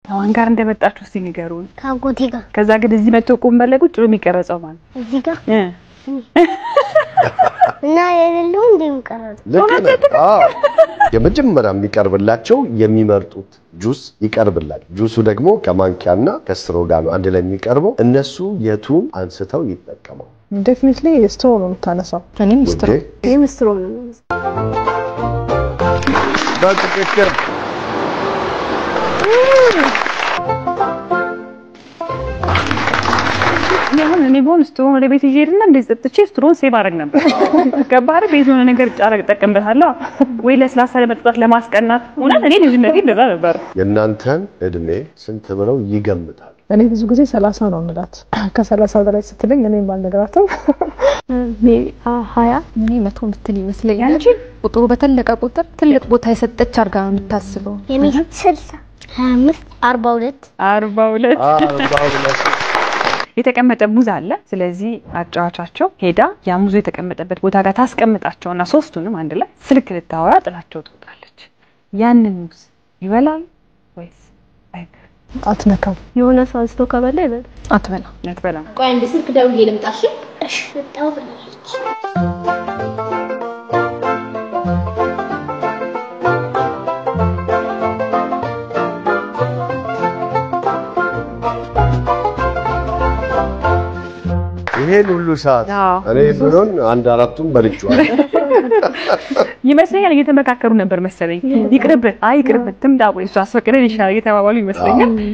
አሁን ጋር እንደመጣችሁ እስቲ ንገሩን ካጎቴ ጋር ከዛ ግን እዚህ መጥቶ ቁም በለቁ ጥሩ የሚቀረጸው ማለት እዚህ ጋር እና የሌለው እንደሚቀረጽ የመጀመሪያ የሚቀርብላቸው የሚመርጡት ጁስ ይቀርብላል ጁሱ ደግሞ ከማንኪያና ከስትሮ ጋር ነው አንድ ላይ የሚቀርበው እነሱ የቱን አንስተው ይጠቀማው definitely ስትሮ ነው ታነሳው እኔም ስትሮ ነው በትክክል ያሁን እኔ ቦን ስትሮ ወደ ቤት ይሄድና እንደዚህ ጥጥቼ ስትሮ ሴቭ አደረግ ነበር ገባረ ቤት ሆነ ነገር ጫረቅ ተጠቀምበታለሁ ወይ ለስላሳ ለመጥጣት ለማስቀናት ሆነ እኔ ልጅነቴ እንደዛ ነበር የናንተን እድሜ ስንት ብለው ይገምታል እኔ ብዙ ጊዜ 30 ነው እንላት ከ30 በላይ ስትለኝ እኔ ባልነግራተው ሜቢ 20 ምን 100 ምትል ይመስለኛል አንቺ ቁጥሩ በተለቀ ቁጥር ትልቅ ቦታ የሰጠች አርጋ ነው የምታስበው የኔ 60 25 42 የተቀመጠ ሙዝ አለ ስለዚህ አጫዋቻቸው ሄዳ ያ ሙዝ የተቀመጠበት ቦታ ጋር ታስቀምጣቸውና ሶስቱንም አንድ ላይ ስልክ ልታወራ ጥላቸው ትወጣለች ያንን ሙዝ ይበላል ወይስ አትነካም የሆነ ሰው አንስቶ ከበላ ይበል አትበላ ቆይ አንድ ስልክ ደውዬ ልምጣሽ እሺ ወጣው ብላለች ይሄን ሁሉ ሰዓት እኔ ብሎን አንድ አራቱን በልጫው ይመስለኛል እየተመካከሩ ነበር መሰለኝ ይቅርብ ትምጣ ወይ እሱ አስፈቀደ ይሻል እየተባባሉ ይመስለኛል